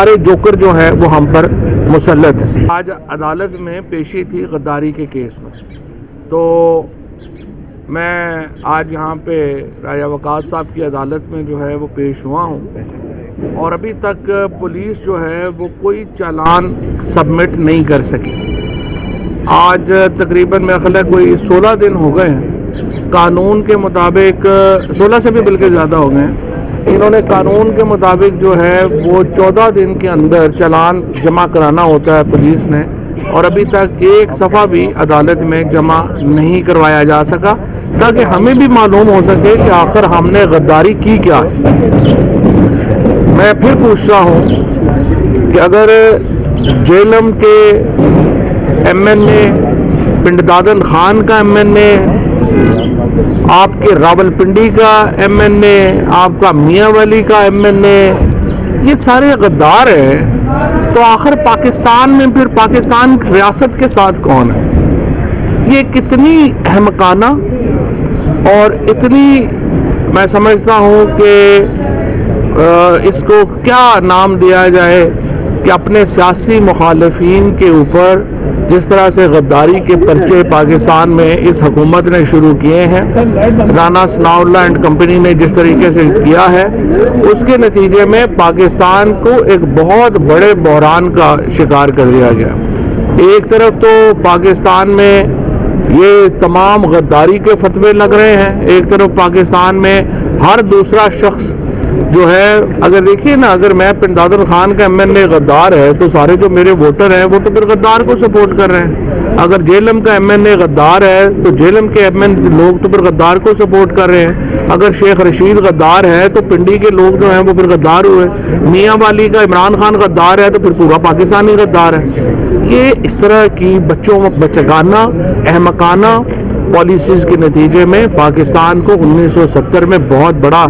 سارے جوکر جو ہیں وہ ہم پر مسلط ہیں۔ آج عدالت میں پیشی تھی غداری کے کیس میں، تو میں آج یہاں پہ راجہ وقاص صاحب کی عدالت میں جو ہے وہ پیش ہوا ہوں، اور ابھی تک پولیس جو ہے وہ کوئی چالان سبمٹ نہیں کر سکی۔ آج تقریباً میرا خیال ہے کوئی 16 دن ہو گئے ہیں، قانون کے مطابق 16 سے بھی بلکہ زیادہ ہو گئے ہیں۔ انہوں نے قانون کے مطابق جو ہے وہ 14 دن کے اندر چالان جمع کرانا ہوتا ہے پولیس نے، اور ابھی تک ایک صفحہ بھی عدالت میں جمع نہیں کروایا جا سکا، تاکہ ہمیں بھی معلوم ہو سکے کہ آخر ہم نے غداری کی کیا ہے۔ میں پھر پوچھ رہا ہوں کہ اگر جیلم کے ایم این اے، پنڈدادن خان کا ایم این اے، آپ کے راولپنڈی کا ایم این اے، آپ کا میاں والی کا ایم این اے، یہ سارے غدار ہیں، تو آخر پاکستان میں پھر پاکستان ریاست کے ساتھ کون ہے؟ یہ کتنی احمقانہ اور اتنی، میں سمجھتا ہوں کہ اس کو کیا نام دیا جائے کہ اپنے سیاسی مخالفین کے اوپر جس طرح سے غداری کے پرچے پاکستان میں اس حکومت نے شروع کیے ہیں، رانا ثناء اللہ اینڈ کمپنی نے جس طریقے سے کیا ہے، اس کے نتیجے میں پاکستان کو ایک بہت بڑے بحران کا شکار کر دیا گیا۔ ایک طرف تو پاکستان میں یہ تمام غداری کے فتوے لگ رہے ہیں، ایک طرف پاکستان میں ہر دوسرا شخص جو ہے، اگر دیکھیے نا، اگر میں پنڈدادن خان کا ایم این اے غدار ہے تو سارے جو میرے ووٹر ہیں وہ تو پھر غدار کو سپورٹ کر رہے ہیں۔ اگر جیلم کا ایم این اے غدار ہے تو جیلم کے ایم این اے لوگ تو پھر غدار کو سپورٹ کر رہے ہیں۔ اگر شیخ رشید غدار ہے تو پنڈی کے لوگ جو ہیں وہ پھر غدار ہوئے۔ میاں والی کا عمران خان غدار ہے تو پھر پورا پاکستانی غدار ہے۔ یہ اس طرح کی بچگانہ احمقانہ پالیسیز کے نتیجے میں پاکستان کو 1970 میں بہت بڑا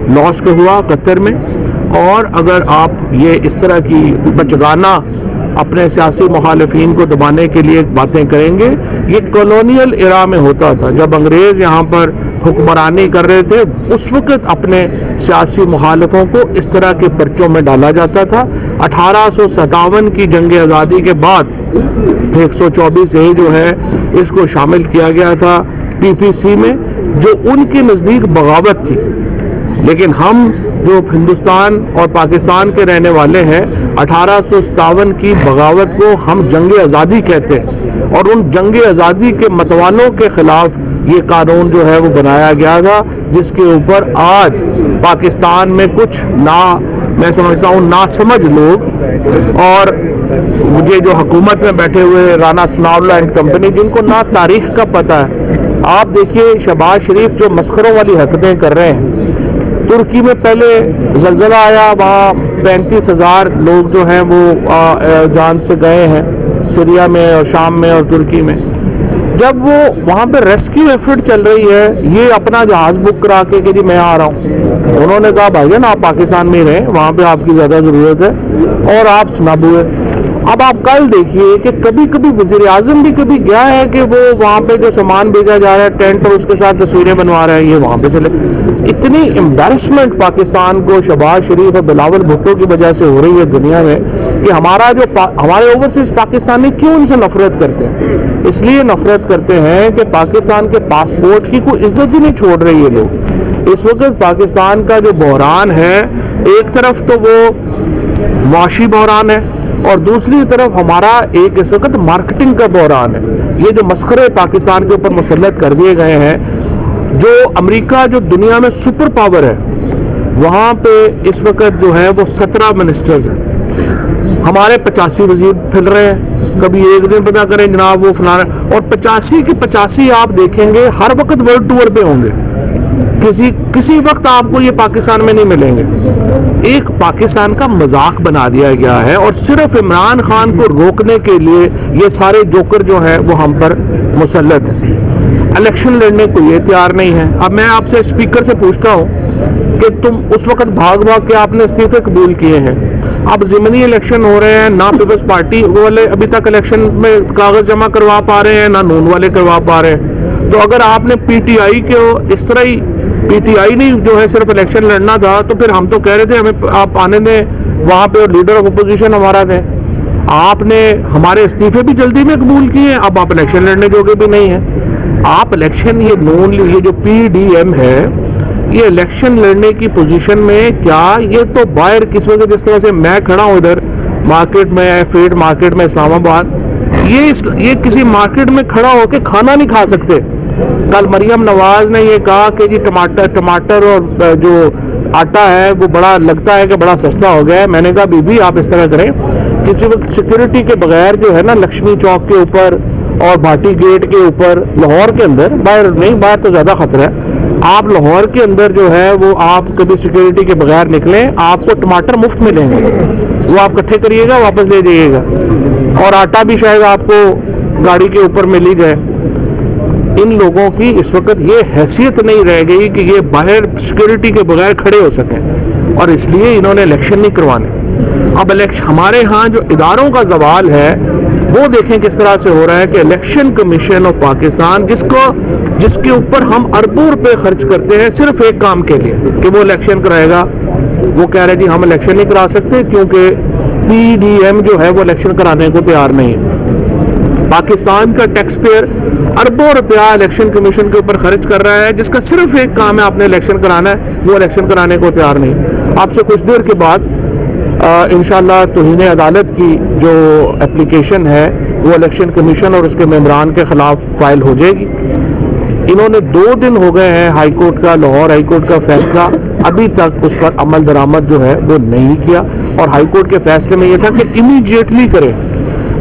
لاس ہوا قطر میں، اور اگر آپ یہ اس طرح کی بچگانہ اپنے سیاسی مخالفین کو دبانے کے لیے باتیں کریں گے، یہ کالونیل ایرا میں ہوتا تھا، جب انگریز یہاں پر حکمرانی کر رہے تھے، اس وقت اپنے سیاسی مخالفوں کو اس طرح کے پرچوں میں ڈالا جاتا تھا۔ 1857 کی جنگ آزادی کے بعد 124A جو ہے اس کو شامل کیا گیا تھا PPC میں، جو ان کے نزدیک بغاوت تھی، لیکن ہم جو ہندوستان اور پاکستان کے رہنے والے ہیں، 1857 کی بغاوت کو ہم جنگ آزادی کہتے ہیں، اور ان جنگ آزادی کے متوالوں کے خلاف یہ قانون جو ہے وہ بنایا گیا تھا، جس کے اوپر آج پاکستان میں کچھ میں سمجھتا ہوں ناسمجھ لوگ، اور مجھے جو حکومت میں بیٹھے ہوئے رانا ثناء اللہ اینڈ کمپنی، جن کو نہ تاریخ کا پتہ ہے۔ آپ دیکھیے شہباز شریف جو مسخروں والی حرکتیں کر رہے ہیں، ترکی میں پہلے زلزلہ آیا، وہاں 35,000 لوگ جو ہیں وہ جان سے گئے ہیں، سیریا میں اور شام میں اور ترکی میں۔ جب وہ وہاں پہ ریسکیو ایفرٹ چل رہی ہے، یہ اپنا جہاز بک کرا کے کہ جی میں آ رہا ہوں، انہوں نے کہا بھائی نا آپ پاکستان میں ہی رہیں، وہاں پہ آپ کی زیادہ ضرورت ہے، اور آپ سنب ہوئے۔ اب آپ کل دیکھیے کہ کبھی کبھی وزیر اعظم بھی کبھی گیا ہے کہ وہ وہاں پہ جو سامان بھیجا جا رہا ہے ٹینٹ، اور اس کے ساتھ تصویریں بنوا رہے ہیں، یہ وہاں پہ چلے۔ اتنی امبیرسمنٹ پاکستان کو شہباز شریف اور بلاول بھٹو کی وجہ سے ہو رہی ہے دنیا میں، کہ ہمارے اوورسیز پاکستانی کیوں ان سے نفرت کرتے ہیں؟ اس لیے نفرت کرتے ہیں کہ پاکستان کے پاسپورٹ کی کوئی عزت ہی نہیں چھوڑ رہی ہے لوگ۔ اس وقت پاکستان کا جو بحران ہے، ایک طرف تو وہ معاشی بحران ہے، اور دوسری طرف ہمارا ایک اس وقت مارکیٹنگ کا بحران ہے۔ یہ جو مسخرے پاکستان کے اوپر مسلط کر دیے گئے ہیں، جو امریکہ جو دنیا میں سپر پاور ہے، وہاں پہ اس وقت جو ہے وہ 17 منسٹرز ہیں، ہمارے 85 وزیر پھر رہے ہیں۔ کبھی ایک دن پتہ کریں جناب وہ فلانا، اور 85 کی 85 آپ دیکھیں گے ہر وقت ورلڈ ٹور پہ ہوں گے، کسی وقت آپ کو یہ پاکستان میں نہیں ملیں گے۔ ایک پاکستان کا مذاق بنا دیا گیا ہے، اور صرف عمران خان کو روکنے کے لیے یہ سارے جوکر جو ہیں وہ ہم پر مسلط ہیں۔ الیکشن لڑنے کو یہ تیار نہیں ہے۔ اب میں آپ سے اسپیکر سے پوچھتا ہوں کہ تم اس وقت بھاگ کے آپ نے استعفے قبول کیے ہیں، اب ضمنی الیکشن ہو رہے ہیں، نہ پیپلز پارٹی والے ابھی تک الیکشن میں کاغذ جمع کروا پا رہے ہیں، نہ نون والے کروا پا رہے ہیں، تو اگر آپ نے PTI کو اس طرح ہی پی ٹی آئی نہیں جو ہے صرف الیکشن لڑنا تھا تو پھر ہم تو کہہ رہے تھے ہمیں آپ آنے دیں وہاں پہ، اور لیڈر آف اپوزیشن ہمارا تھے. آپ نے ہمارے استعفے بھی جلدی میں قبول کیے، اب آپ الیکشن لڑنے جوگے بھی نہیں ہیں. آپ الیکشن یہ جو پی ڈی ایم ہے یہ الیکشن لڑنے کی پوزیشن میں کیا، یہ تو باہر کس وقت جس طرح سے میں کھڑا ہوں ادھر مارکیٹ میں، فیڈ مارکیٹ میں اسلام آباد، یہ کسی مارکیٹ میں کھڑا ہو کے کھانا نہیں کھا سکتے. کل مریم نواز نے یہ کہا کہ جی ٹماٹر اور جو آٹا ہے وہ بڑا لگتا ہے کہ بڑا سستا ہو گیا ہے. میں نے کہا بی بی آپ اس طرح کریں، کسی وقت سیکورٹی کے بغیر جو ہے نا لکشمی چوک کے اوپر اور بھاٹی گیٹ کے اوپر لاہور کے اندر، باہر نہیں، باہر تو زیادہ خطرہ ہے، آپ لاہور کے اندر جو ہے وہ آپ کبھی سیکورٹی کے بغیر نکلیں آپ کو ٹماٹر مفت ملیں گے، وہ آپ اکٹھے کریے گا واپس لے جائیے گا، اور آٹا بھی شاید آپ کو گاڑی کے اوپر مل ہی جائے. ان لوگوں کی اس وقت یہ حیثیت نہیں رہ گئی کہ یہ باہر سیکورٹی کے بغیر کھڑے ہو سکیں، اور اس لیے انہوں نے الیکشن نہیں کروانے. اب ہمارے ہاں جو اداروں کا زوال ہے وہ دیکھیں کس طرح سے ہو رہا ہے کہ الیکشن کمیشن آف پاکستان جس کے اوپر ہم اربوں روپے خرچ کرتے ہیں صرف ایک کام کے لیے کہ وہ الیکشن کرائے گا، وہ کہہ رہے جی ہم الیکشن نہیں کرا سکتے کیونکہ پی ڈی ایم جو ہے وہ الیکشن کرانے کو تیار نہیں ہے. پاکستان کا ٹیکس پیئر اربوں روپیہ الیکشن کمیشن کے اوپر خرچ کر رہا ہے جس کا صرف ایک کام ہے آپ نے الیکشن کرانا ہے، وہ الیکشن کرانے کو تیار نہیں. آپ سے کچھ دیر کے بعد انشاءاللہ توہین عدالت کی جو اپلیکیشن ہے وہ الیکشن کمیشن اور اس کے ممبران کے خلاف فائل ہو جائے گی. انہوں نے 2 دن ہو گئے ہیں ہائی کورٹ کا، لاہور ہائی کورٹ کا فیصلہ ابھی تک اس پر عمل درآمد جو ہے وہ نہیں کیا، اور ہائی کورٹ کے فیصلے میں یہ تھا کہ امیڈیٹلی کریں.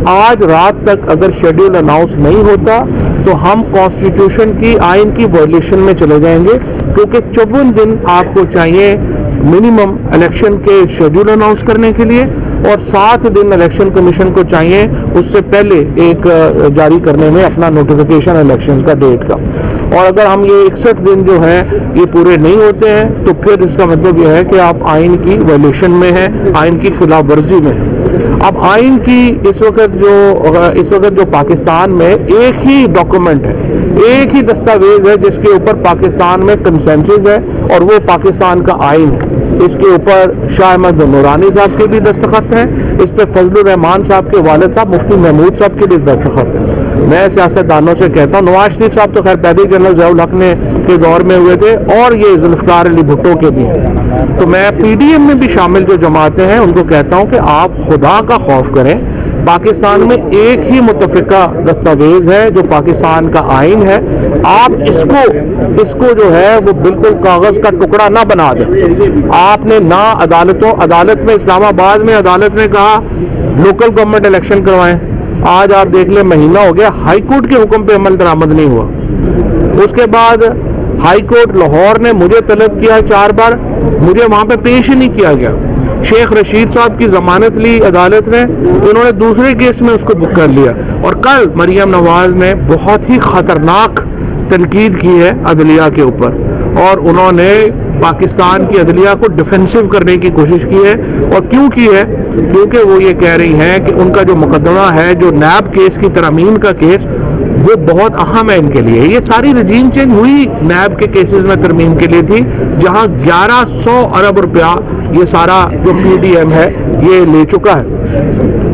آج رات تک اگر شیڈیول اناؤنس نہیں ہوتا تو ہم کانسٹیٹیوشن کی آئین کی وائلیشن میں چلے جائیں گے، کیونکہ 54 دن آپ کو چاہیے منیمم الیکشن کے شیڈیول اناؤنس کرنے کے لیے، اور 7 دن الیکشن کمیشن کو چاہیے اس سے پہلے ایک جاری کرنے میں اپنا نوٹیفیکیشن الیکشنز کا ڈیٹ کا. اور اگر ہم یہ 61 دن جو ہیں یہ پورے نہیں ہوتے ہیں تو پھر اس کا مطلب یہ ہے کہ آپ آئین کی وائلیشن میں ہیں، آئین کی خلاف ورزی میں ہیں. اب آئین کی اس وقت جو پاکستان میں ایک ہی ڈاکومنٹ ہے، ایک ہی دستاویز ہے جس کے اوپر پاکستان میں کنسنسس ہے، اور وہ پاکستان کا آئین ہے. اس کے اوپر شاہ احمد نورانی صاحب کے بھی دستخط ہیں، اس پہ فضل الرحمان صاحب کے والد صاحب مفتی محمود صاحب کے بھی دستخط ہیں. میں سیاستدانوں سے کہتا ہوں، نواز شریف صاحب تو خیر پیدل جنرل ضیاء الحق نے کے دور میں ہوئے تھے، اور یہ ذوالفقار علی بھٹو کے بھی ہیں، تو میں پی ڈی ایم میں بھی شامل جو جماعتیں ہیں ان کو کہتا ہوں کہ آپ خدا کا خوف کریں. پاکستان میں ایک ہی متفقہ دستاویز ہے جو پاکستان کا آئین ہے، آپ اس کو جو ہے وہ بالکل کاغذ کا ٹکڑا نہ بنا دیں. آپ نے نہ عدالت میں اسلام آباد میں عدالت نے کہا لوکل گورنمنٹ الیکشن کروائیں، آج آپ دیکھ لیں مہینہ ہو گیا ہائی کورٹ کے حکم پہ عمل درآمد نہیں ہوا. اس کے بعد ہائی کورٹ لاہور نے مجھے طلب کیا 4 بار، مجھے وہاں پہ پیش ہی نہیں کیا گیا. شیخ رشید صاحب کی ضمانت لی عدالت نے، انہوں نے دوسرے کیس میں اس کو بک کر لیا. اور کل مریم نواز نے بہت ہی خطرناک تنقید کی ہے عدلیہ کے اوپر، اور انہوں نے پاکستان کی عدلیہ کو ڈیفینسو کرنے کی کوشش کی ہے. اور کیوں کی ہے؟ کیونکہ وہ یہ کہہ رہی ہیں کہ ان کا جو مقدمہ ہے جو نیب کیس کی ترمیم کا کیس وہ بہت اہم ہے ان کے لیے. یہ ساری رجیم چینج ہوئی نیب کے کیسز میں ترمیم کے لیے تھی، جہاں 1100 ارب روپیہ یہ سارا جو پی ڈی ایم ہے یہ لے چکا ہے،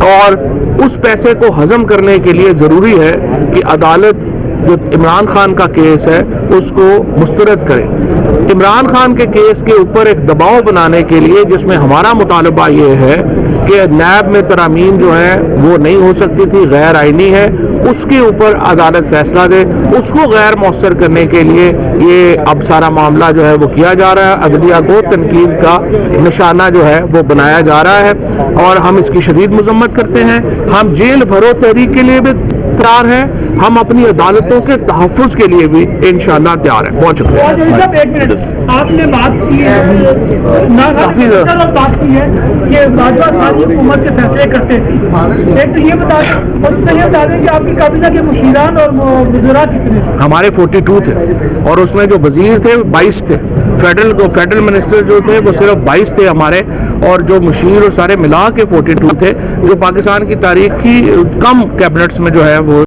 اور اس پیسے کو ہضم کرنے کے لیے ضروری ہے کہ عدالت جو عمران خان کا کیس ہے اس کو مسترد کرے. عمران خان کے کیس کے اوپر ایک دباؤ بنانے کے لیے، جس میں ہمارا مطالبہ یہ ہے کہ نیب میں ترامیم جو ہیں وہ نہیں ہو سکتی تھی، غیر آئینی ہے، اس کے اوپر عدالت فیصلہ دے، اس کو غیر مؤثر کرنے کے لیے یہ اب سارا معاملہ جو ہے وہ کیا جا رہا ہے. عدلیہ کو تنقید کا نشانہ جو ہے وہ بنایا جا رہا ہے، اور ہم اس کی شدید مذمت کرتے ہیں. ہم جیل بھرو تحریک کے لیے بھی تیار ہیں، ہم اپنی عدالتوں کے تحفظ کے لیے بھی انشاءاللہ تیار ہیں. بہت شکریہ. آپ نے بات کی ہے کہ باجوہ ساری حکومت کے فیصلے کرتے تھے. ایک تو یہ بتا دیں کہ آپ کی کابینہ کے مشیران اور وزراء کتنے تھے؟ ہمارے 42 تھے، اور اس میں جو وزیر تھے 22 تھے. فیڈرل منسٹر جو تھے وہ صرف 22 تھے ہمارے، اور جو مشیر اور سارے ملا کے 42 تھے، جو پاکستان کی تاریخ کی کم کیبنٹس میں جو ہے وہ